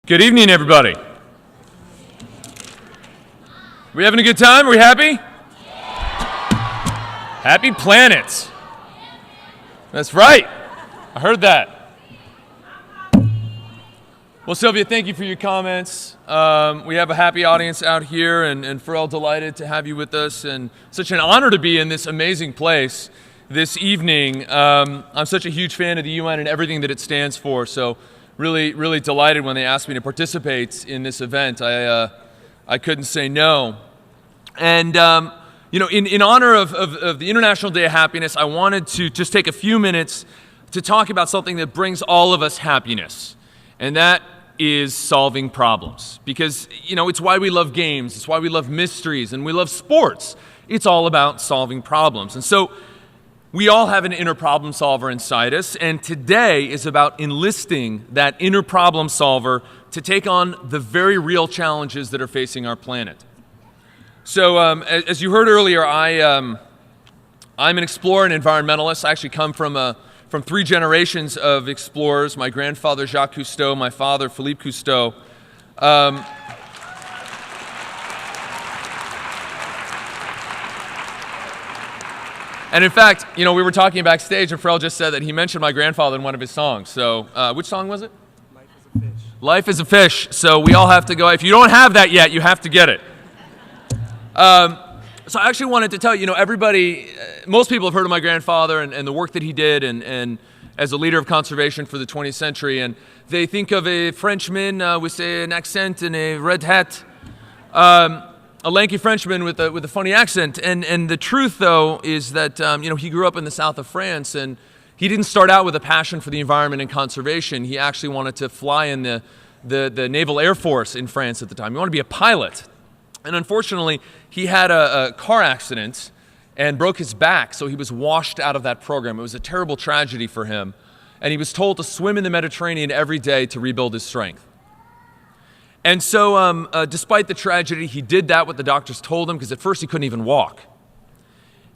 Good evening, everybody. We having a good time? Are we happy? Happy planet. That's right. I heard that. Well, Sylvia, thank you for your comments. We have a happy audience out here, and Pharrell, delighted to have you with us, and such an honor to be in this amazing place this evening. I'm such a huge fan of the UN and everything that it stands for, so really delighted when they asked me to participate in this event. I couldn't say no. And in honor of the International Day of Happiness, I wanted to just take a few minutes to talk about something that brings all of us happiness, and that is solving problems. Because, it's why we love games, it's why we love mysteries, and we love sports. It's all about solving problems. And so we all have an inner problem solver inside us, and today is about enlisting that inner problem solver to take on the very real challenges that are facing our planet. So as you heard earlier, I'm an explorer and environmentalist. I actually come from three generations of explorers: my grandfather, Jacques Cousteau, my father, Philippe Cousteau. And in fact, we were talking backstage, and Pharrell just said that he mentioned my grandfather in one of his songs. So which song was it? Life is a Fish. Life is a Fish. So we all have to go. If you don't have that yet, you have to get it. So I actually wanted to tell you, everybody, most people have heard of my grandfather and the work that he did and as a leader of conservation for the 20th century. And they think of a Frenchman with, say, an accent and a red hat, a lanky Frenchman with a funny accent. And the truth, though, is that, he grew up in the south of France, and he didn't start out with a passion for the environment and conservation. He actually wanted to fly in the Naval Air Force in France at the time. He wanted to be a pilot. And unfortunately, he had a car accident and broke his back, so he was washed out of that program. It was a terrible tragedy for him. And he was told to swim in the Mediterranean every day to rebuild his strength. And so despite the tragedy, he did that, what the doctors told him, because at first he couldn't even walk.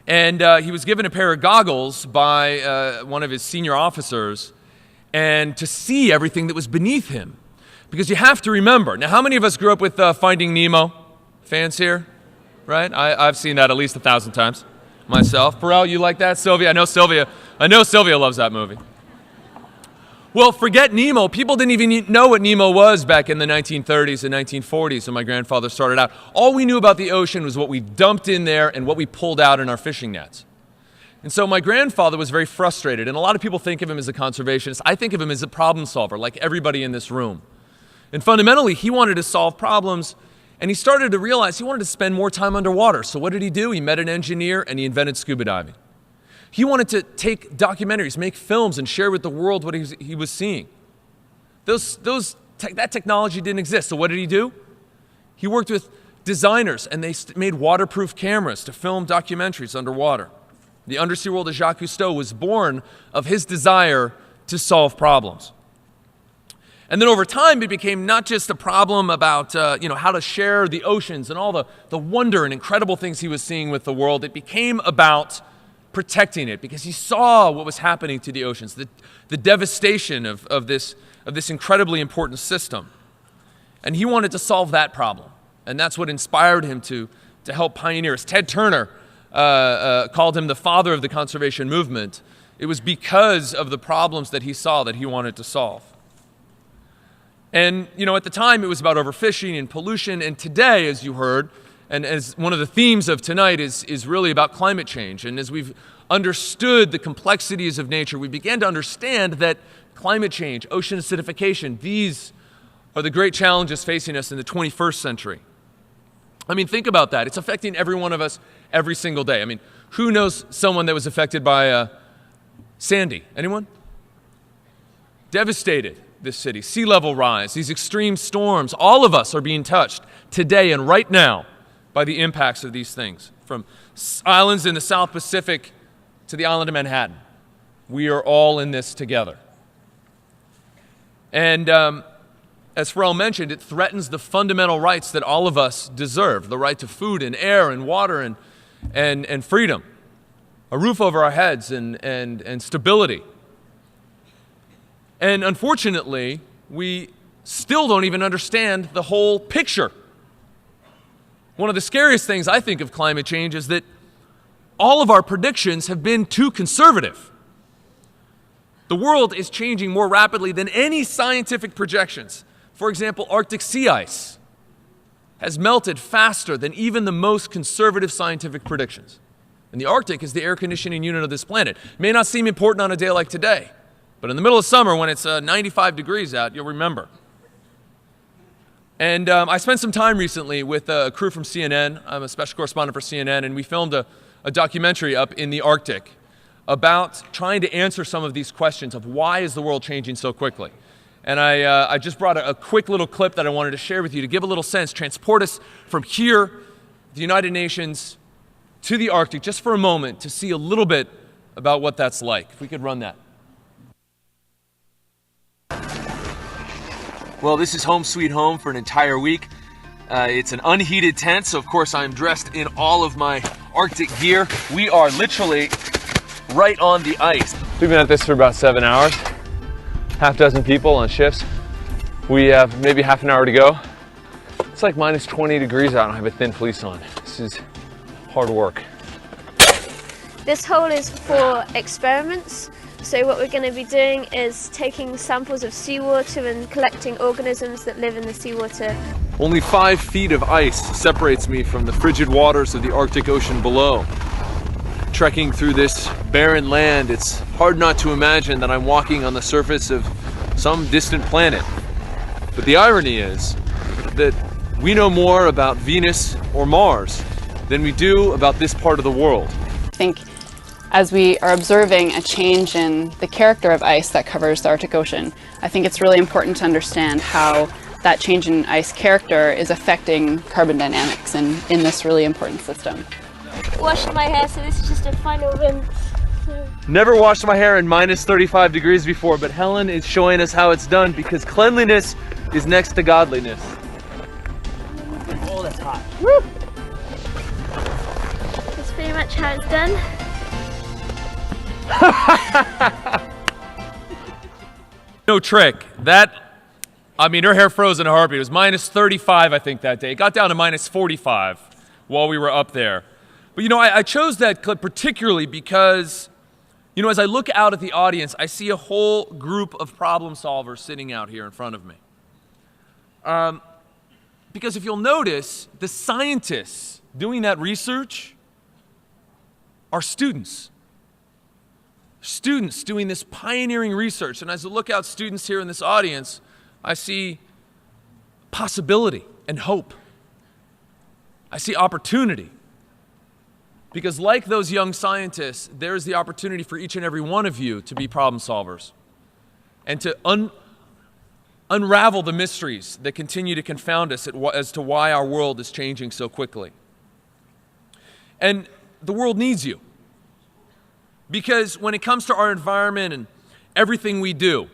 And he was given a pair of goggles by one of his senior officers, and to see everything that was beneath him. Because you have to remember, now how many of us grew up with Finding Nemo? Fans here? Right? I've seen that at least 1,000 times myself. Pharrell, you like that? Sylvia? I know Sylvia loves that movie. Well, forget Nemo. People didn't even know what Nemo was back in the 1930s and 1940s when my grandfather started out. All we knew about the ocean was what we dumped in there and what we pulled out in our fishing nets. And so my grandfather was very frustrated, and a lot of people think of him as a conservationist. I think of him as a problem solver, like everybody in this room. And fundamentally, he wanted to solve problems, and he started to realize he wanted to spend more time underwater. So what did he do? He met an engineer, and he invented scuba diving. He wanted to take documentaries, make films, and share with the world what he was seeing. That technology didn't exist. So what did he do? He worked with designers, and they made waterproof cameras to film documentaries underwater. The undersea world of Jacques Cousteau was born of his desire to solve problems. And then over time, it became not just a problem about how to share the oceans and all the wonder and incredible things he was seeing with the world. It became about protecting it, because he saw what was happening to the oceans, the devastation of this incredibly important system. And he wanted to solve that problem. And that's what inspired him to help pioneers. Ted Turner called him the father of the conservation movement. It was because of the problems that he saw that he wanted to solve. And, at the time, it was about overfishing and pollution. And today, as you heard, and as one of the themes of tonight is really about climate change. And as we've understood the complexities of nature, we began to understand that climate change, ocean acidification, these are the great challenges facing us in the 21st century. I mean, think about that. It's affecting every one of us every single day. I mean, who knows someone that was affected by Sandy? Anyone? Devastated this city. Sea level rise, these extreme storms, all of us are being touched today and right now by the impacts of these things. From islands in the South Pacific to the island of Manhattan. We are all in this together. And as Pharrell mentioned, it threatens the fundamental rights that all of us deserve: the right to food and air and water and freedom, a roof over our heads and stability. And unfortunately, we still don't even understand the whole picture. One of the scariest things I think of climate change is that all of our predictions have been too conservative. The world is changing more rapidly than any scientific projections. For example, Arctic sea ice has melted faster than even the most conservative scientific predictions. And the Arctic is the air conditioning unit of this planet. It may not seem important on a day like today, but in the middle of summer when it's 95 degrees out, you'll remember. And I spent some time recently with a crew from CNN. I'm a special correspondent for CNN, and we filmed a documentary up in the Arctic about trying to answer some of these questions of why is the world changing so quickly. And I just brought a quick little clip that I wanted to share with you to give a little sense, transport us from here, the United Nations, to the Arctic, just for a moment to see a little bit about what that's like. If we could run that. Well, this is home sweet home for an entire week. It's an unheated tent, so of course I'm dressed in all of my Arctic gear. We are literally right on the ice. We've been at this for about 7 hours. Half dozen people on shifts. We have maybe half an hour to go. It's like minus 20 degrees out and I have a thin fleece on. This is hard work. This hole is for experiments. So what we're going to be doing is taking samples of seawater and collecting organisms that live in the seawater. Only 5 feet of ice separates me from the frigid waters of the Arctic Ocean below. Trekking through this barren land, it's hard not to imagine that I'm walking on the surface of some distant planet. But the irony is that we know more about Venus or Mars than we do about this part of the world. I think as we are observing a change in the character of ice that covers the Arctic Ocean, I think it's really important to understand how that change in ice character is affecting carbon dynamics in this really important system. Washed my hair, so this is just a final rinse. Never washed my hair in minus 35 degrees before, but Helen is showing us how it's done because cleanliness is next to godliness. Oh, that's hot. Woo! That's pretty much how it's done. No trick. I mean, her hair froze in a heartbeat. It was minus 35, I think, that day. It got down to minus 45 while we were up there. But, you know, I chose that clip particularly because, you know, as I look out at the audience, I see a whole group of problem solvers sitting out here in front of me. Because if you'll notice, the scientists doing that research are students. Students doing this pioneering research. And as I look out students here in this audience, I see possibility and hope. I see opportunity. Because like those young scientists, there's the opportunity for each and every one of you to be problem solvers and to unravel the mysteries that continue to confound us as to why our world is changing so quickly. And the world needs you. Because when it comes to our environment and everything we do,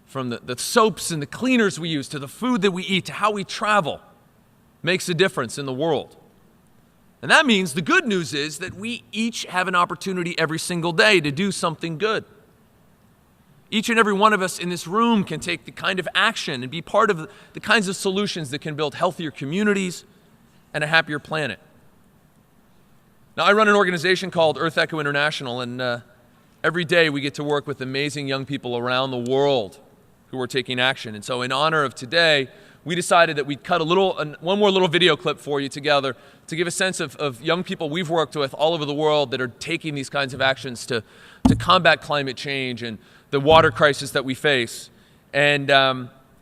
from the soaps and the cleaners we use to the food that we eat to how we travel, makes a difference in the world. And that means the good news is that we each have an opportunity every single day to do something good. Each and every one of us in this room can take the kind of action and be part of the kinds of solutions that can build healthier communities and a happier planet. Now, I run an organization called EarthEcho International, and every day we get to work with amazing young people around the world who are taking action. And so in honor of today, we decided that we'd cut one more little video clip for you together to give a sense of young people we've worked with all over the world that are taking these kinds of actions to combat climate change and the water crisis that we face. And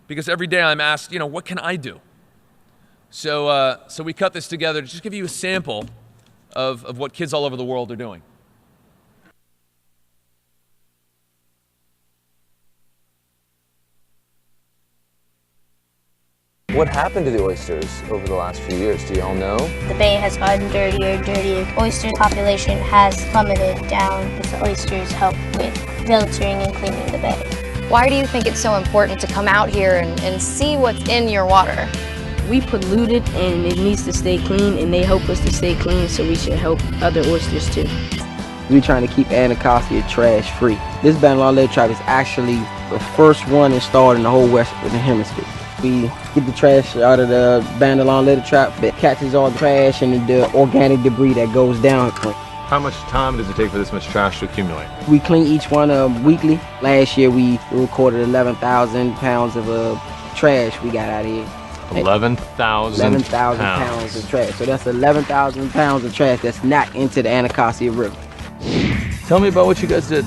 because every day I'm asked, you know, what can I do? So we cut this together to just give you a sample of what kids all over the world are doing. What happened to the oysters over the last few years? Do you all know? The bay has gotten dirtier and dirtier. Oyster population has plummeted down because the oysters help with filtering and cleaning the bay. Why do you think it's so important to come out here and see what's in your water? We pollute it and it needs to stay clean, and they help us to stay clean, so we should help other oysters too. We're trying to keep Anacostia trash free. This Bangalore trap is actually the first one installed in the whole Western Hemisphere. We get the trash out of the Bandalon litter trap that catches all the trash and the organic debris that goes down. How much time does it take for this much trash to accumulate? We clean each one weekly. Last year we recorded 11,000 pounds of trash we got out of here. 11,000 pounds of trash. So that's 11,000 pounds of trash that's not into the Anacostia River. Tell me about what you guys did.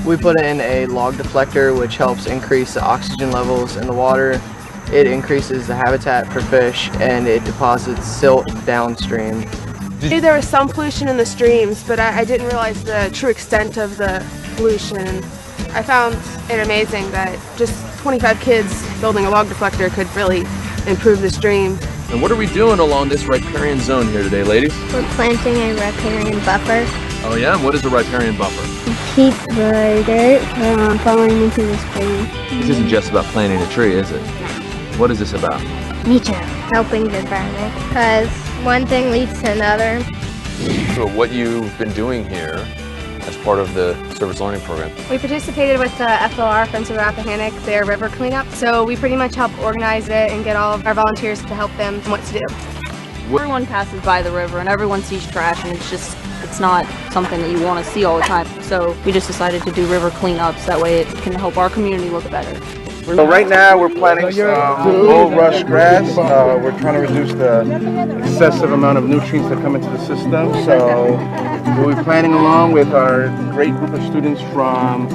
We put it in a log deflector, which helps increase the oxygen levels in the water. It increases the habitat for fish, and it deposits silt downstream. There was some pollution in the streams, but I didn't realize the true extent of the pollution. I found it amazing that just 25 kids building a log deflector could really improve the stream. And what are we doing along this riparian zone here today, ladies? We're planting a riparian buffer. Oh yeah? What is a riparian buffer? Keep the dirt from falling into the stream. This isn't just about planting a tree, is it? What is this about? Nature. Helping the environment. Because one thing leads to another. So what you've been doing here as part of the service learning program? We participated with the FOR, Friends of the Rappahannock, their river cleanup. So we pretty much help organize it and get all of our volunteers to help them what to do. Everyone passes by the river and everyone sees trash, and it's not something that you want to see all the time. So we just decided to do river cleanups. That way it can help our community look better. So right now we're planting some bulrush grass. We're trying to reduce the excessive amount of nutrients that come into the system. So we'll be planting along with our great group of students from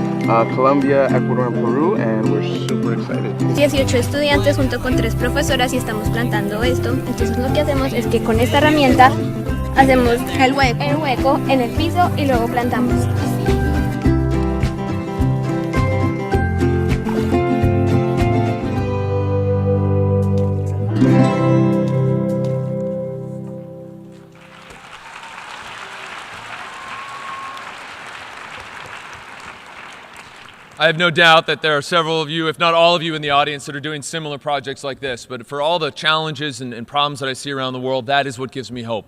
Colombia, Ecuador, and Peru, and we're super excited. 18 estudiantes junto con 3 profesoras y estamos plantando esto. Entonces lo que hacemos es que con esta herramienta hacemos el hueco en el piso y luego plantamos. I have no doubt that there are several of you, if not all of you in the audience, that are doing similar projects like this. But for all the challenges and problems that I see around the world, that is what gives me hope.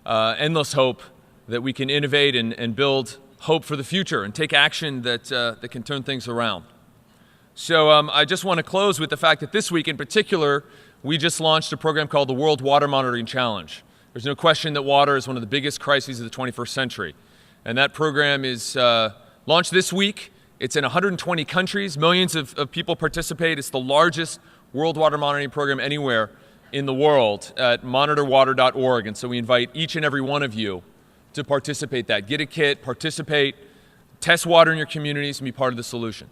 Endless hope that we can innovate and build hope for the future and take action that can turn things around. So I just want to close with the fact that this week in particular, we just launched a program called the World Water Monitoring Challenge. There's no question that water is one of the biggest crises of the 21st century. And that program is launched this week. It's in 120 countries. Millions of people participate. It's the largest world water monitoring program anywhere in the world at monitorwater.org. And so we invite each and every one of you to participate in that. Get a kit, participate, test water in your communities, and be part of the solution.